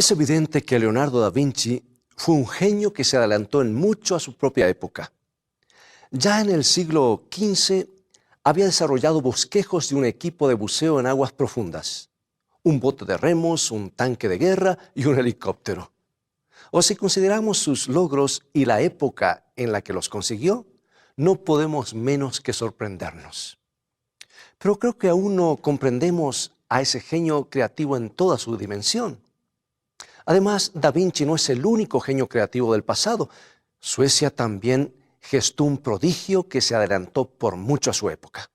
Es evidente que Leonardo da Vinci fue un genio que se adelantó en mucho a su propia época. Ya en el siglo XV había desarrollado bosquejos de un equipo de buceo en aguas profundas, un bote de remos, un tanque de guerra y un helicóptero. O si consideramos sus logros y la época en la que los consiguió, no podemos menos que sorprendernos. Pero creo que aún no comprendemos a ese genio creativo en toda su dimensión. Además, Da Vinci no es el único genio creativo del pasado. Suecia también gestó un prodigio que se adelantó por mucho a su época.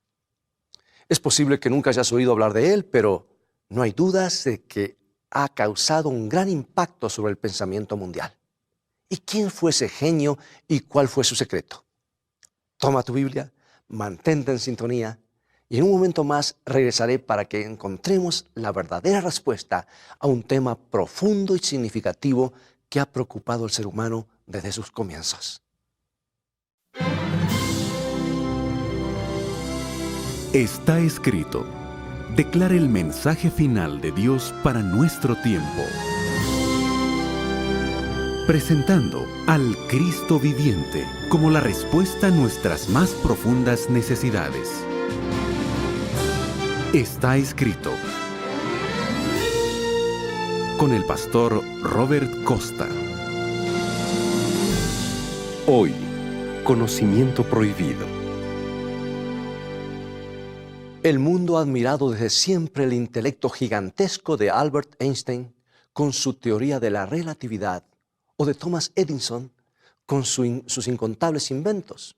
Es posible que nunca hayas oído hablar de él, pero no hay dudas de que ha causado un gran impacto sobre el pensamiento mundial. ¿Y quién fue ese genio y cuál fue su secreto? Toma tu Biblia, mantente en sintonía y en un momento más regresaré para que encontremos la verdadera respuesta a un tema profundo y significativo que ha preocupado al ser humano desde sus comienzos. Está escrito. Declara el mensaje final de Dios para nuestro tiempo. Presentando al Cristo viviente como la respuesta a nuestras más profundas necesidades. Está escrito. Con el pastor Robert Costa. Hoy, conocimiento prohibido. El mundo ha admirado desde siempre el intelecto gigantesco de Albert Einstein con su teoría de la relatividad o de Thomas Edison con sus incontables inventos.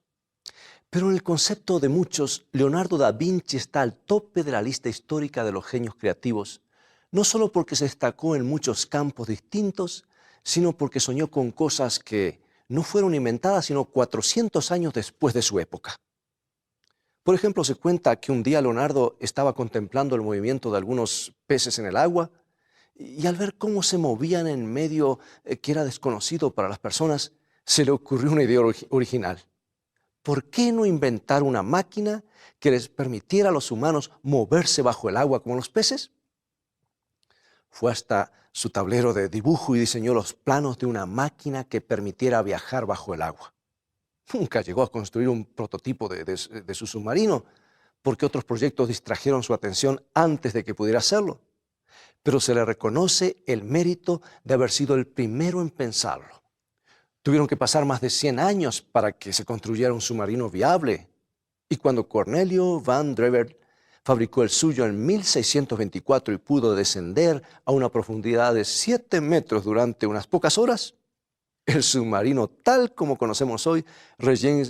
Pero en el concepto de muchos, Leonardo da Vinci está al tope de la lista histórica de los genios creativos, no solo porque se destacó en muchos campos distintos, sino porque soñó con cosas que no fueron inventadas sino 400 años después de su época. Por ejemplo, se cuenta que un día Leonardo estaba contemplando el movimiento de algunos peces en el agua y al ver cómo se movían en medio que era desconocido para las personas, se le ocurrió una idea original. ¿Por qué no inventar una máquina que les permitiera a los humanos moverse bajo el agua como los peces? Fue hasta su tablero de dibujo y diseñó los planos de una máquina que permitiera viajar bajo el agua. Nunca llegó a construir un prototipo de su submarino, porque otros proyectos distrajeron su atención antes de que pudiera hacerlo. Pero se le reconoce el mérito de haber sido el primero en pensarlo. Tuvieron que pasar más de 100 años para que se construyera un submarino viable. Y cuando Cornelio van Drever fabricó el suyo en 1624 y pudo descender a una profundidad de 7 metros durante unas pocas horas, el submarino, tal como conocemos hoy, recién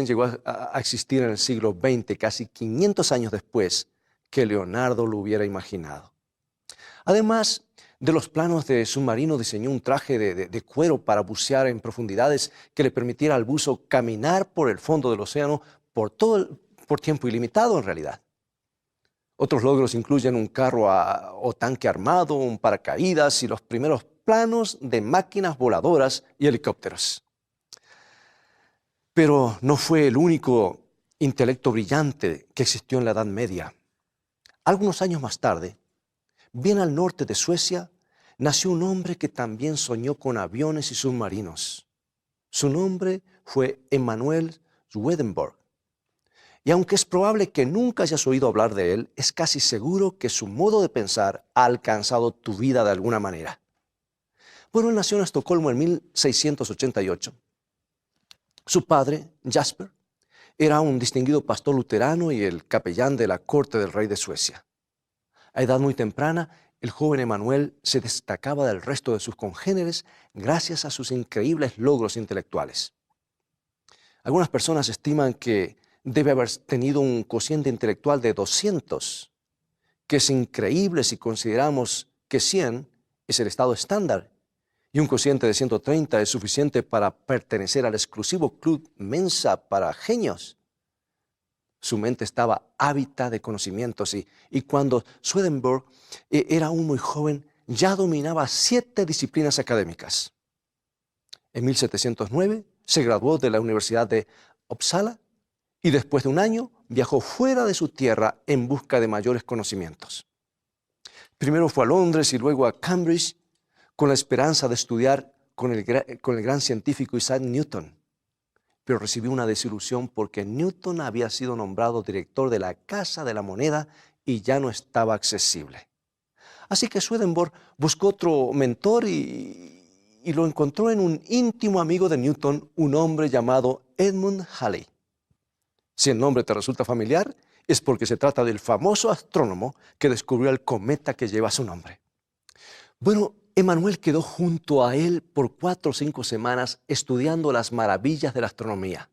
llegó a existir en el siglo XX, casi 500 años después que Leonardo lo hubiera imaginado. Además de los planos de submarino, diseñó un traje de cuero para bucear en profundidades que le permitiera al buzo caminar por el fondo del océano por tiempo ilimitado en realidad. Otros logros incluyen un carro o tanque armado, un paracaídas y los primeros planos de máquinas voladoras y helicópteros. Pero no fue el único intelecto brillante que existió en la Edad Media. Algunos años más tarde, bien al norte de Suecia, nació un hombre que también soñó con aviones y submarinos. Su nombre fue Emanuel Swedenborg. Y aunque es probable que nunca hayas oído hablar de él, es casi seguro que su modo de pensar ha alcanzado tu vida de alguna manera. Bueno, él nació en Estocolmo en 1688. Su padre, Jasper, era un distinguido pastor luterano y el capellán de la corte del rey de Suecia. A edad muy temprana, el joven Emanuel se destacaba del resto de sus congéneres gracias a sus increíbles logros intelectuales. Algunas personas estiman que debe haber tenido un cociente intelectual de 200, que es increíble si consideramos que 100 es el estado estándar y un cociente de 130 es suficiente para pertenecer al exclusivo club Mensa para genios. Su mente estaba ávida de conocimientos y cuando Swedenborg era aún muy joven, ya dominaba 7 disciplinas académicas. En 1709 se graduó de la Universidad de Uppsala y después de un año viajó fuera de su tierra en busca de mayores conocimientos. Primero fue a Londres y luego a Cambridge, con la esperanza de estudiar con el gran científico Isaac Newton, pero recibió una desilusión porque Newton había sido nombrado director de la Casa de la Moneda y ya no estaba accesible. Así que Swedenborg buscó otro mentor y lo encontró en un íntimo amigo de Newton, un hombre llamado Edmund Halley. Si el nombre te resulta familiar, es porque se trata del famoso astrónomo que descubrió el cometa que lleva su nombre. Bueno, Emmanuel quedó junto a él por 4 o 5 semanas estudiando las maravillas de la astronomía.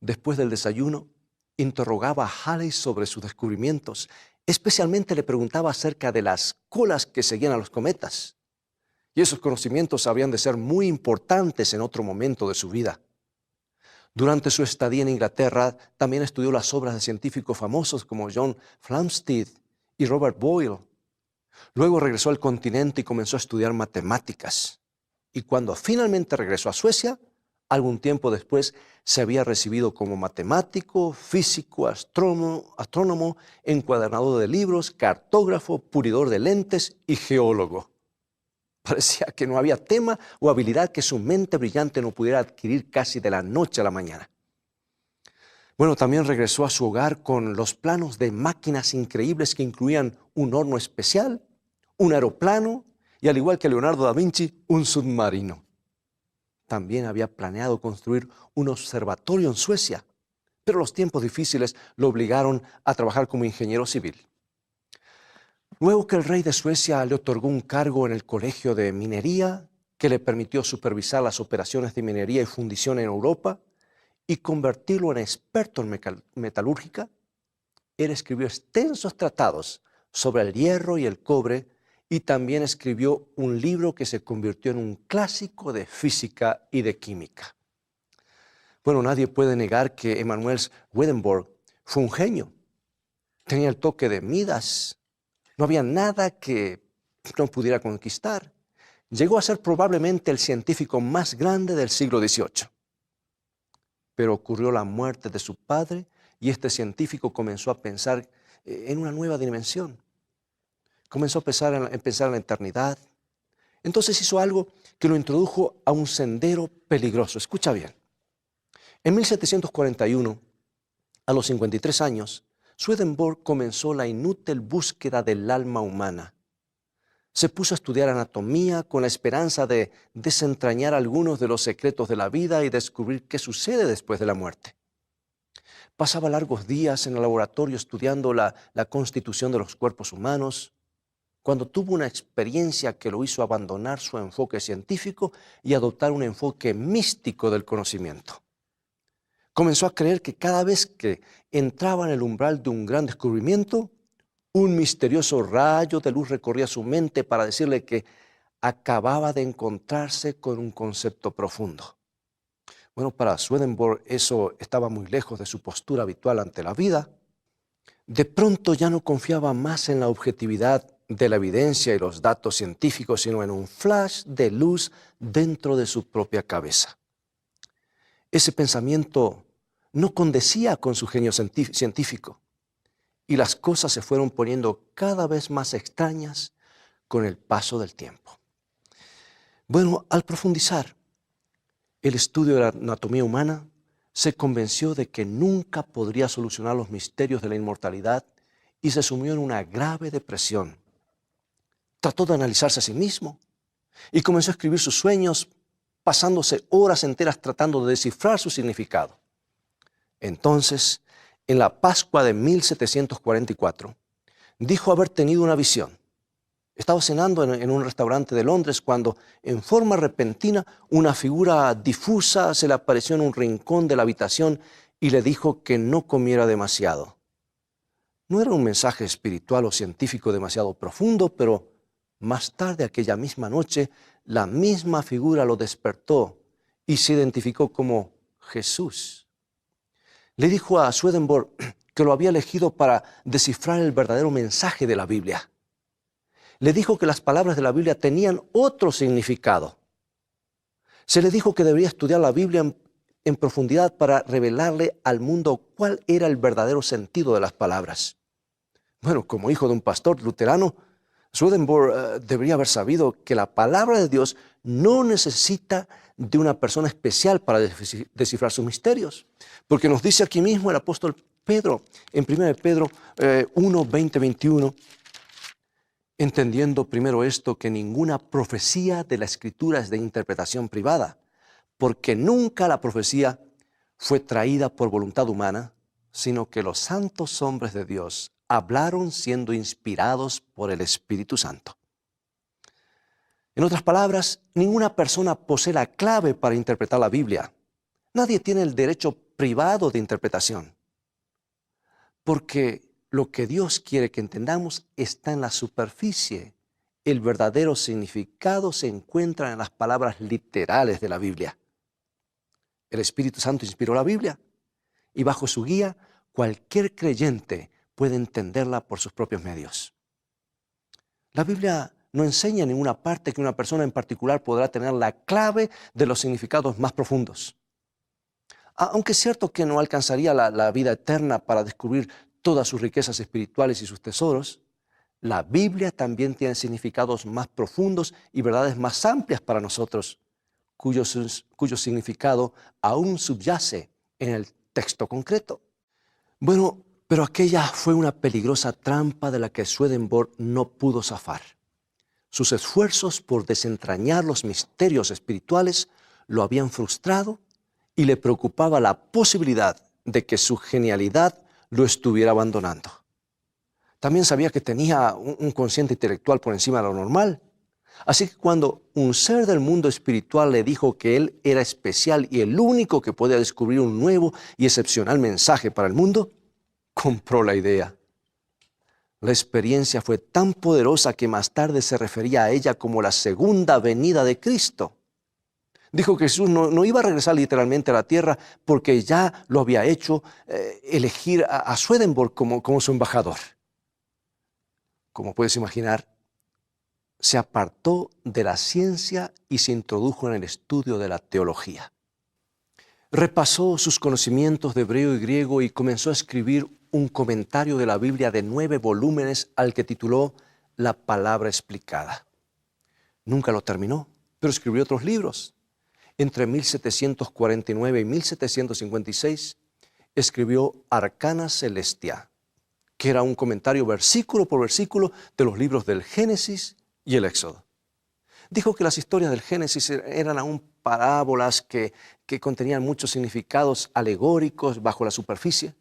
Después del desayuno, interrogaba a Halley sobre sus descubrimientos. Especialmente le preguntaba acerca de las colas que seguían a los cometas. Y esos conocimientos habrían de ser muy importantes en otro momento de su vida. Durante su estadía en Inglaterra, también estudió las obras de científicos famosos como John Flamsteed y Robert Boyle. Luego regresó al continente y comenzó a estudiar matemáticas. Y cuando finalmente regresó a Suecia, algún tiempo después se había recibido como matemático, físico, astrónomo, encuadernador de libros, cartógrafo, puridor de lentes y geólogo. Parecía que no había tema o habilidad que su mente brillante no pudiera adquirir casi de la noche a la mañana. Bueno, también regresó a su hogar con los planos de máquinas increíbles que incluían un horno especial, un aeroplano y, al igual que Leonardo da Vinci, un submarino. También había planeado construir un observatorio en Suecia, pero los tiempos difíciles lo obligaron a trabajar como ingeniero civil. Luego que el rey de Suecia le otorgó un cargo en el Colegio de Minería, que le permitió supervisar las operaciones de minería y fundición en Europa y convertirlo en experto en metalúrgica, él escribió extensos tratados sobre el hierro y el cobre y también escribió un libro que se convirtió en un clásico de física y de química. Bueno, nadie puede negar que Emanuel Swedenborg fue un genio. Tenía el toque de Midas. No había nada que no pudiera conquistar. Llegó a ser probablemente el científico más grande del siglo XVIII. Pero ocurrió la muerte de su padre y este científico comenzó a pensar en una nueva dimensión. Comenzó a pensar en la eternidad. Entonces hizo algo que lo introdujo a un sendero peligroso. Escucha bien. En 1741, a los 53 años, Swedenborg comenzó la inútil búsqueda del alma humana. Se puso a estudiar anatomía con la esperanza de desentrañar algunos de los secretos de la vida y descubrir qué sucede después de la muerte. Pasaba largos días en el laboratorio estudiando la constitución de los cuerpos humanos, cuando tuvo una experiencia que lo hizo abandonar su enfoque científico y adoptar un enfoque místico del conocimiento. Comenzó a creer que cada vez que entraba en el umbral de un gran descubrimiento, un misterioso rayo de luz recorría su mente para decirle que acababa de encontrarse con un concepto profundo. Bueno, para Swedenborg eso estaba muy lejos de su postura habitual ante la vida. De pronto ya no confiaba más en la objetividad de la evidencia y los datos científicos, sino en un flash de luz dentro de su propia cabeza. Ese pensamiento no condecía con su genio científico y las cosas se fueron poniendo cada vez más extrañas con el paso del tiempo. Bueno, al profundizar el estudio de la anatomía humana, se convenció de que nunca podría solucionar los misterios de la inmortalidad y se sumió en una grave depresión. Trató de analizarse a sí mismo y comenzó a escribir sus sueños, pasándose horas enteras tratando de descifrar su significado. Entonces, en la Pascua de 1744, dijo haber tenido una visión. Estaba cenando en un restaurante de Londres cuando, en forma repentina, una figura difusa se le apareció en un rincón de la habitación y le dijo que no comiera demasiado. No era un mensaje espiritual o científico demasiado profundo, pero más tarde aquella misma noche, la misma figura lo despertó y se identificó como Jesús. Le dijo a Swedenborg que lo había elegido para descifrar el verdadero mensaje de la Biblia. Le dijo que las palabras de la Biblia tenían otro significado. Se le dijo que debería estudiar la Biblia en profundidad para revelarle al mundo cuál era el verdadero sentido de las palabras. Bueno, como hijo de un pastor luterano, Swedenborg debería haber sabido que la palabra de Dios no necesita de una persona especial para descifrar sus misterios. Porque nos dice aquí mismo el apóstol Pedro, en 1 Pedro 1, 20, 21, entendiendo primero esto, que ninguna profecía de la Escritura es de interpretación privada, porque nunca la profecía fue traída por voluntad humana, sino que los santos hombres de Dios hablaron siendo inspirados por el Espíritu Santo. En otras palabras, ninguna persona posee la clave para interpretar la Biblia. Nadie tiene el derecho privado de interpretación, porque lo que Dios quiere que entendamos está en la superficie. El verdadero significado se encuentra en las palabras literales de la Biblia. El Espíritu Santo inspiró la Biblia y bajo su guía cualquier creyente puede entenderla por sus propios medios. La Biblia no enseña en ninguna parte que una persona en particular podrá tener la clave de los significados más profundos. Aunque es cierto que no alcanzaría la vida eterna para descubrir todas sus riquezas espirituales y sus tesoros, la Biblia también tiene significados más profundos y verdades más amplias para nosotros, cuyo significado aún subyace en el texto concreto. Bueno, pero aquella fue una peligrosa trampa de la que Swedenborg no pudo zafar. Sus esfuerzos por desentrañar los misterios espirituales lo habían frustrado y le preocupaba la posibilidad de que su genialidad lo estuviera abandonando. También sabía que tenía un consciente intelectual por encima de lo normal. Así que cuando un ser del mundo espiritual le dijo que él era especial y el único que podía descubrir un nuevo y excepcional mensaje para el mundo, compró la idea. La experiencia fue tan poderosa que más tarde se refería a ella como la segunda venida de Cristo. Dijo que Jesús no iba a regresar literalmente a la tierra porque ya lo había hecho elegir a Swedenborg como su embajador. Como puedes imaginar, se apartó de la ciencia y se introdujo en el estudio de la teología. Repasó sus conocimientos de hebreo y griego y comenzó a escribir un comentario de la Biblia de 9 volúmenes al que tituló La Palabra Explicada. Nunca lo terminó, pero escribió otros libros. Entre 1749 y 1756 escribió Arcana Celestia, que era un comentario versículo por versículo de los libros del Génesis y el Éxodo. Dijo que las historias del Génesis eran aún parábolas que contenían muchos significados alegóricos bajo la superficie.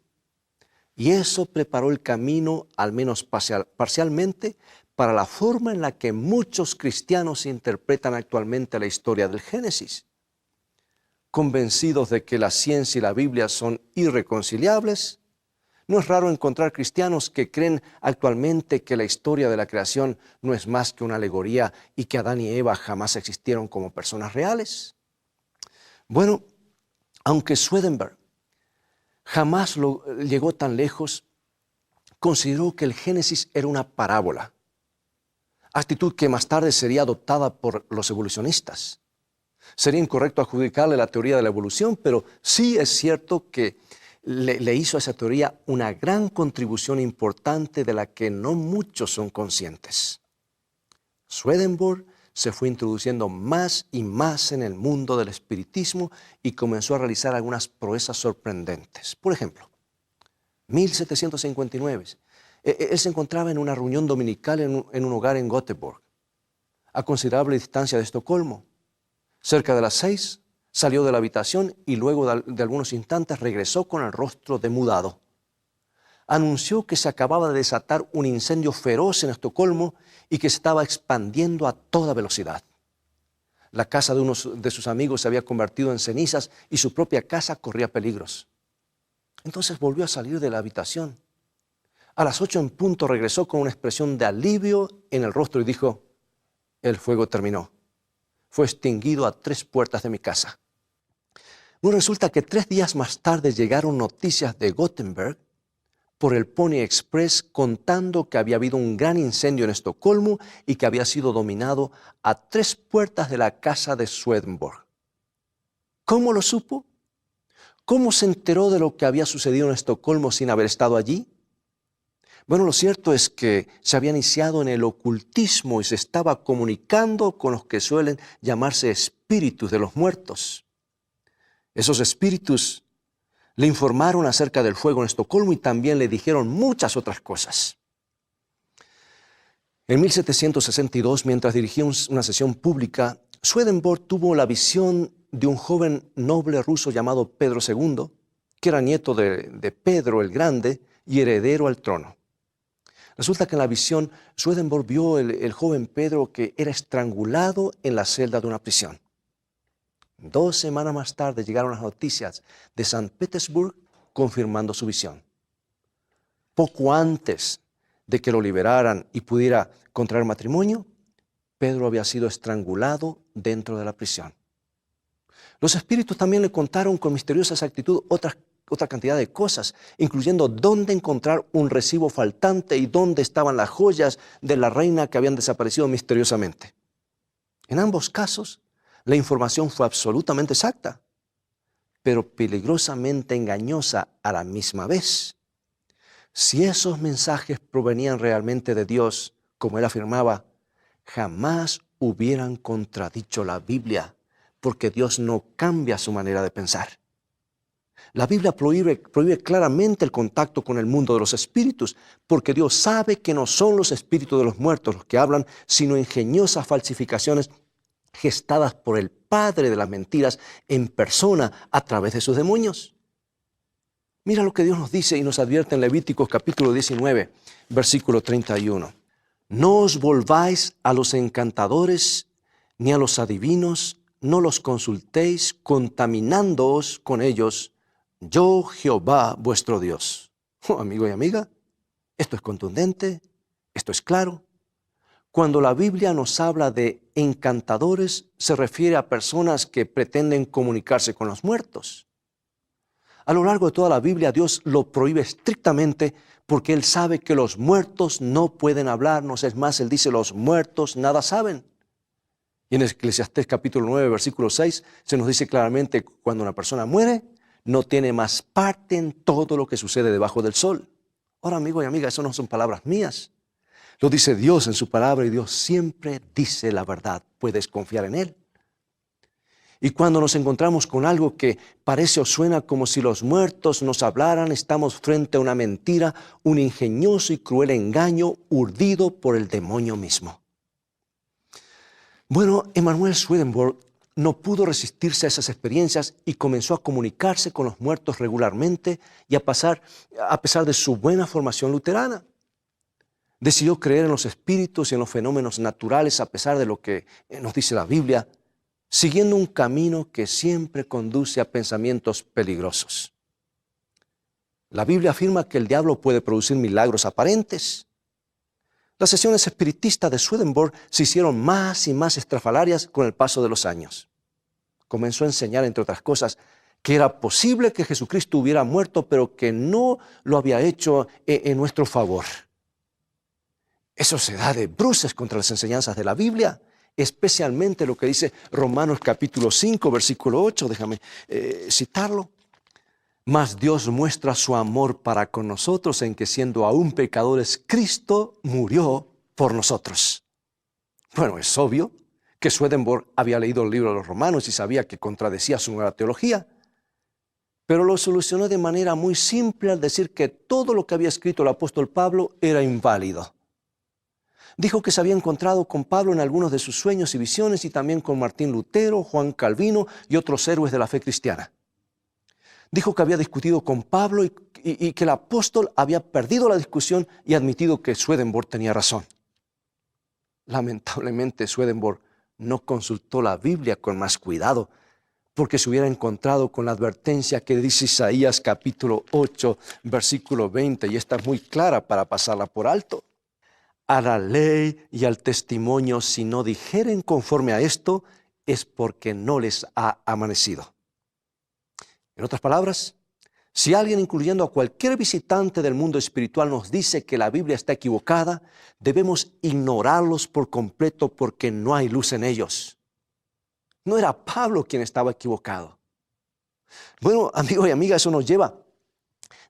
Y eso preparó el camino, al menos parcialmente, para la forma en la que muchos cristianos interpretan actualmente la historia del Génesis. Convencidos de que la ciencia y la Biblia son irreconciliables, no es raro encontrar cristianos que creen actualmente que la historia de la creación no es más que una alegoría y que Adán y Eva jamás existieron como personas reales. Bueno, aunque Swedenborg jamás llegó tan lejos, consideró que el Génesis era una parábola, actitud que más tarde sería adoptada por los evolucionistas. Sería incorrecto adjudicarle la teoría de la evolución, pero sí es cierto que le hizo a esa teoría una gran contribución importante de la que no muchos son conscientes. Swedenborg se fue introduciendo más y más en el mundo del espiritismo y comenzó a realizar algunas proezas sorprendentes. Por ejemplo, 1759, él se encontraba en una reunión dominical en un hogar en Göteborg, a considerable distancia de Estocolmo. Cerca de las 6, salió de la habitación y luego de algunos instantes regresó con el rostro demudado. Anunció que se acababa de desatar un incendio feroz en Estocolmo y que se estaba expandiendo a toda velocidad. La casa de uno de sus amigos se había convertido en cenizas y su propia casa corría peligros. Entonces volvió a salir de la habitación. A las 8 en punto regresó con una expresión de alivio en el rostro y dijo: el fuego terminó. Fue extinguido a 3 puertas de mi casa. Bueno, resulta que 3 días más tarde llegaron noticias de Gothenburg por el Pony Express contando que había habido un gran incendio en Estocolmo y que había sido dominado a 3 puertas de la casa de Swedenborg. ¿Cómo lo supo? ¿Cómo se enteró de lo que había sucedido en Estocolmo sin haber estado allí? Bueno, lo cierto es que se había iniciado en el ocultismo y se estaba comunicando con los que suelen llamarse espíritus de los muertos. Esos espíritus le informaron acerca del fuego en Estocolmo y también le dijeron muchas otras cosas. En 1762, mientras dirigía una sesión pública, Swedenborg tuvo la visión de un joven noble ruso llamado Pedro II, que era nieto de Pedro el Grande y heredero al trono. Resulta que en la visión Swedenborg vio el joven Pedro que era estrangulado en la celda de una prisión. 2 semanas más tarde llegaron las noticias de San Petersburg confirmando su visión. Poco antes de que lo liberaran y pudiera contraer matrimonio, Pedro había sido estrangulado dentro de la prisión. Los espíritus también le contaron con misteriosa exactitud otra cantidad de cosas, incluyendo dónde encontrar un recibo faltante y dónde estaban las joyas de la reina que habían desaparecido misteriosamente. En ambos casos, la información fue absolutamente exacta, pero peligrosamente engañosa a la misma vez. Si esos mensajes provenían realmente de Dios, como él afirmaba, jamás hubieran contradicho la Biblia, porque Dios no cambia su manera de pensar. La Biblia prohíbe claramente el contacto con el mundo de los espíritus, porque Dios sabe que no son los espíritus de los muertos los que hablan, sino ingeniosas falsificaciones gestadas por el padre de las mentiras en persona a través de sus demonios. Mira lo que Dios nos dice y nos advierte en Levíticos capítulo 19, versículo 31. No os volváis a los encantadores ni a los adivinos, no los consultéis contaminándoos con ellos. Yo, Jehová, vuestro Dios. Amigo y amiga, esto es contundente, esto es claro. Cuando la Biblia nos habla de encantadores, se refiere a personas que pretenden comunicarse con los muertos. A lo largo de toda la Biblia, Dios lo prohíbe estrictamente porque Él sabe que los muertos no pueden hablarnos. Es más, Él dice, los muertos nada saben. Y en Eclesiastés capítulo 9, versículo 6, se nos dice claramente que cuando una persona muere, no tiene más parte en todo lo que sucede debajo del sol. Ahora, amigo y amiga, eso no son palabras mías. Lo dice Dios en su palabra y Dios siempre dice la verdad. Puedes confiar en Él. Y cuando nos encontramos con algo que parece o suena como si los muertos nos hablaran, estamos frente a una mentira, un ingenioso y cruel engaño urdido por el demonio mismo. Bueno, Emanuel Swedenborg no pudo resistirse a esas experiencias y comenzó a comunicarse con los muertos regularmente y a pesar de su buena formación luterana. Decidió creer en los espíritus y en los fenómenos naturales a pesar de lo que nos dice la Biblia, siguiendo un camino que siempre conduce a pensamientos peligrosos. La Biblia afirma que el diablo puede producir milagros aparentes. Las sesiones espiritistas de Swedenborg se hicieron más y más estrafalarias con el paso de los años. Comenzó a enseñar, entre otras cosas, que era posible que Jesucristo hubiera muerto, pero que no lo había hecho en nuestro favor. Eso se da de bruces contra las enseñanzas de la Biblia, especialmente lo que dice Romanos capítulo 5, versículo 8, déjame citarlo. Mas Dios muestra su amor para con nosotros en que siendo aún pecadores, Cristo murió por nosotros. Bueno, es obvio que Swedenborg había leído el libro de los Romanos y sabía que contradecía su nueva teología, pero lo solucionó de manera muy simple al decir que todo lo que había escrito el apóstol Pablo era inválido. Dijo que se había encontrado con Pablo en algunos de sus sueños y visiones y también con Martín Lutero, Juan Calvino y otros héroes de la fe cristiana. Dijo que había discutido con Pablo y que el apóstol había perdido la discusión y admitido que Swedenborg tenía razón. Lamentablemente, Swedenborg no consultó la Biblia con más cuidado, porque se hubiera encontrado con la advertencia que dice Isaías capítulo 8, versículo 20, y esta es muy clara para pasarla por alto. A la ley y al testimonio, si no dijeren conforme a esto, es porque no les ha amanecido. En otras palabras, si alguien, incluyendo a cualquier visitante del mundo espiritual, nos dice que la Biblia está equivocada, debemos ignorarlos por completo porque no hay luz en ellos. No era Pablo quien estaba equivocado. Bueno, amigo y amiga, eso nos lleva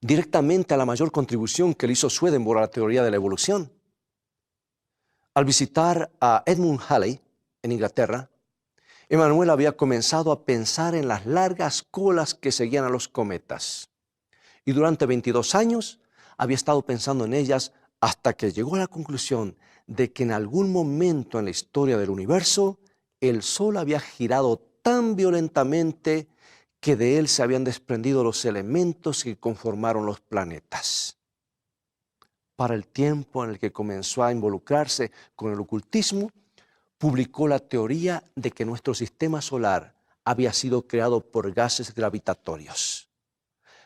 directamente a la mayor contribución que le hizo Swedenborg a la teoría de la evolución. Al visitar a Edmund Halley en Inglaterra, Emmanuel había comenzado a pensar en las largas colas que seguían a los cometas. Y durante 22 años había estado pensando en ellas hasta que llegó a la conclusión de que en algún momento en la historia del universo el Sol había girado tan violentamente que de él se habían desprendido los elementos que conformaron los planetas. Para el tiempo en el que comenzó a involucrarse con el ocultismo, publicó la teoría de que nuestro sistema solar había sido creado por gases gravitatorios.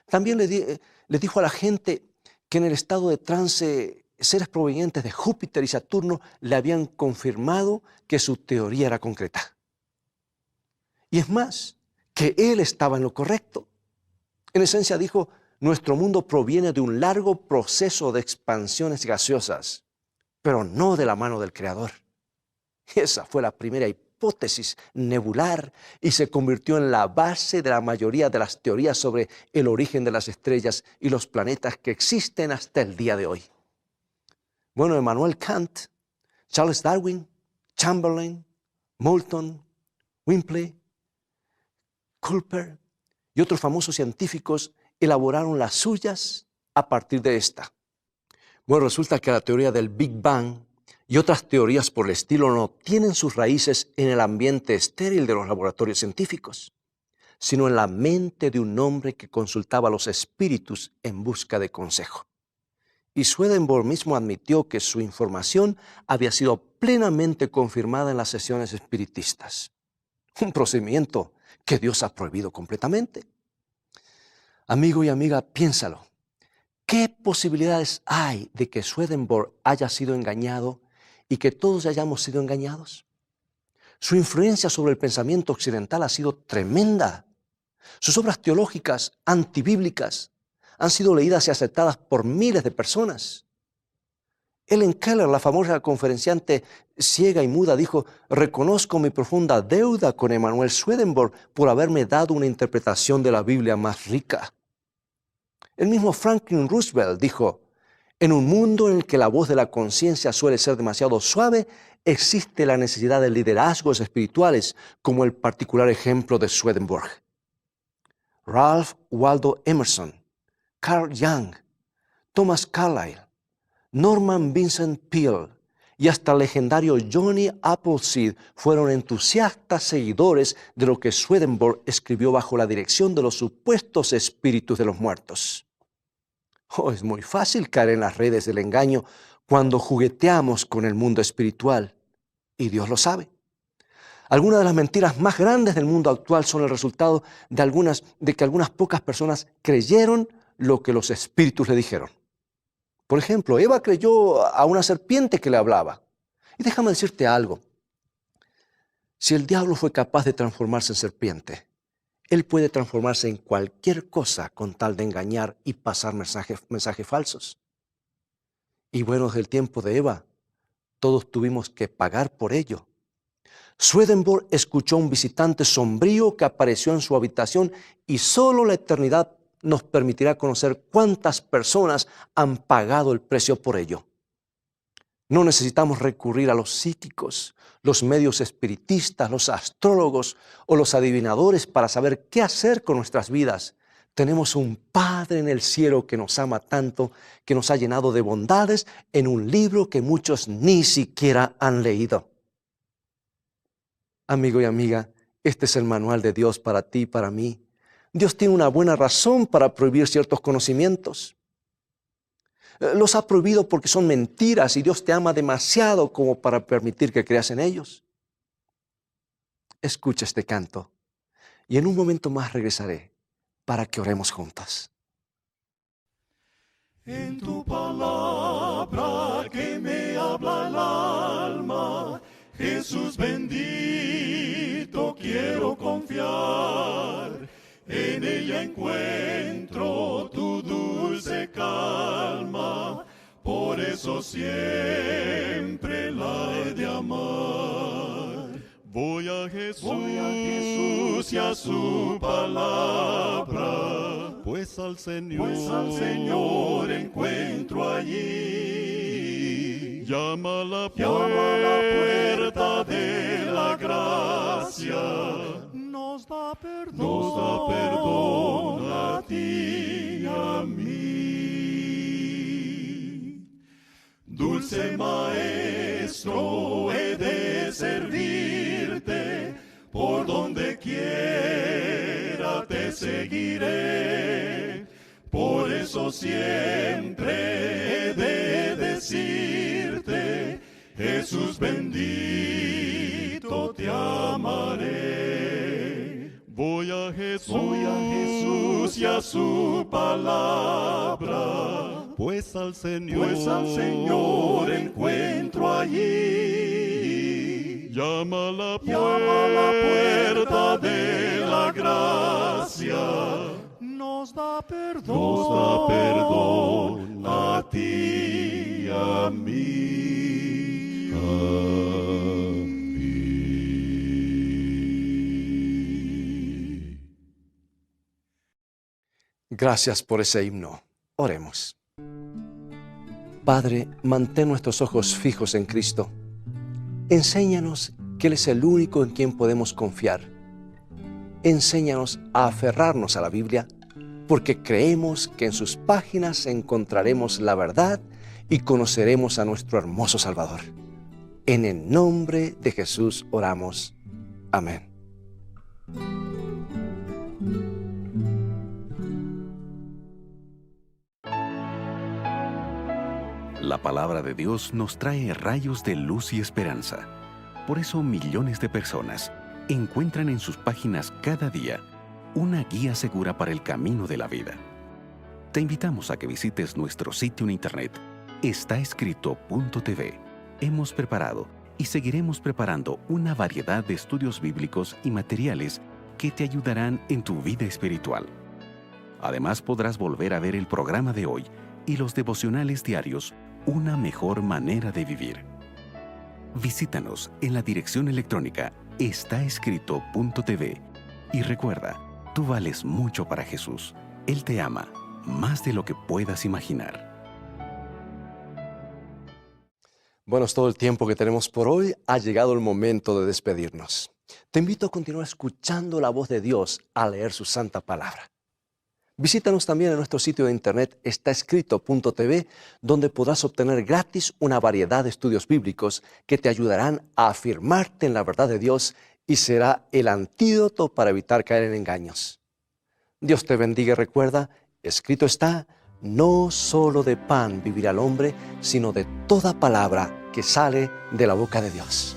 También le dijo a la gente que en el estado de trance, seres provenientes de Júpiter y Saturno le habían confirmado que su teoría era concreta. Y es más, que él estaba en lo correcto. En esencia dijo, nuestro mundo proviene de un largo proceso de expansiones gaseosas, pero no de la mano del Creador. Esa fue la primera hipótesis nebular y se convirtió en la base de la mayoría de las teorías sobre el origen de las estrellas y los planetas que existen hasta el día de hoy. Bueno, Immanuel Kant, Charles Darwin, Chamberlain, Moulton, Wimpley, Culper y otros famosos científicos elaboraron las suyas a partir de esta. Bueno, resulta que la teoría del Big Bang y otras teorías por el estilo no tienen sus raíces en el ambiente estéril de los laboratorios científicos, sino en la mente de un hombre que consultaba a los espíritus en busca de consejo. Y Swedenborg mismo admitió que su información había sido plenamente confirmada en las sesiones espiritistas. Un procedimiento que Dios ha prohibido completamente. Amigo y amiga, piénsalo. ¿Qué posibilidades hay de que Swedenborg haya sido engañado y que todos hayamos sido engañados? Su influencia sobre el pensamiento occidental ha sido tremenda. Sus obras teológicas antibíblicas han sido leídas y aceptadas por miles de personas. Helen Keller, la famosa conferenciante ciega y muda, dijo, reconozco mi profunda deuda con Emmanuel Swedenborg por haberme dado una interpretación de la Biblia más rica. El mismo Franklin Roosevelt dijo, en un mundo en el que la voz de la conciencia suele ser demasiado suave, existe la necesidad de liderazgos espirituales, como el particular ejemplo de Swedenborg. Ralph Waldo Emerson, Carl Jung, Thomas Carlyle, Norman Vincent Peale y hasta el legendario Johnny Appleseed fueron entusiastas seguidores de lo que Swedenborg escribió bajo la dirección de los supuestos espíritus de los muertos. Es muy fácil caer en las redes del engaño cuando jugueteamos con el mundo espiritual, y Dios lo sabe. Algunas de las mentiras más grandes del mundo actual son el resultado de que algunas pocas personas creyeron lo que los espíritus le dijeron. Por ejemplo, Eva creyó a una serpiente que le hablaba. Y déjame decirte algo. Si el diablo fue capaz de transformarse en serpiente, él puede transformarse en cualquier cosa con tal de engañar y pasar mensajes falsos. Y bueno, desde el tiempo de Eva, todos tuvimos que pagar por ello. Swedenborg escuchó a un visitante sombrío que apareció en su habitación y solo la eternidad nos permitirá conocer cuántas personas han pagado el precio por ello. No necesitamos recurrir a los psíquicos, los medios espiritistas, los astrólogos o los adivinadores para saber qué hacer con nuestras vidas. Tenemos un Padre en el cielo que nos ama tanto, que nos ha llenado de bondades en un libro que muchos ni siquiera han leído. Amigo y amiga, este es el manual de Dios para ti y para mí. Dios tiene una buena razón para prohibir ciertos conocimientos. Los ha prohibido porque son mentiras y Dios te ama demasiado como para permitir que creas en ellos. Escucha este canto y en un momento más regresaré para que oremos juntos. En tu palabra que me habla el alma, Jesús bendito, quiero confiar. En ella encuentro tu dulce calma, por eso siempre la he de amar. Voy a Jesús y a su palabra, pues al Señor encuentro allí. Llama a la puerta de la gracia, nos da perdón a ti y a mí. Dulce Maestro, he de servirte, por donde quiera te seguiré. Por eso siempre he de decirte, Jesús bendito, te amaré. Voy a Jesús y a su palabra, pues al Señor encuentro allí. Llama a la puerta de la gracia, nos da perdón a ti y a mí. Gracias por ese himno. Oremos. Padre, mantén nuestros ojos fijos en Cristo. Enséñanos que Él es el único en quien podemos confiar. Enséñanos a aferrarnos a la Biblia, porque creemos que en sus páginas encontraremos la verdad y conoceremos a nuestro hermoso Salvador. En el nombre de Jesús oramos. Amén. La palabra de Dios nos trae rayos de luz y esperanza. Por eso millones de personas encuentran en sus páginas cada día una guía segura para el camino de la vida. Te invitamos a que visites nuestro sitio en internet, estaescrito.tv. Hemos preparado y seguiremos preparando una variedad de estudios bíblicos y materiales que te ayudarán en tu vida espiritual. Además, podrás volver a ver el programa de hoy y los devocionales diarios, Una mejor manera de vivir. Visítanos en la dirección electrónica estaescrito.tv y recuerda, tú vales mucho para Jesús. Él te ama más de lo que puedas imaginar. Bueno, es todo el tiempo que tenemos por hoy. Ha llegado el momento de despedirnos. Te invito a continuar escuchando la voz de Dios al leer su santa palabra. Visítanos también en nuestro sitio de internet estaescrito.tv, donde podrás obtener gratis una variedad de estudios bíblicos que te ayudarán a afirmarte en la verdad de Dios y será el antídoto para evitar caer en engaños. Dios te bendiga y recuerda, escrito está, no solo de pan vivirá el hombre, sino de toda palabra que sale de la boca de Dios.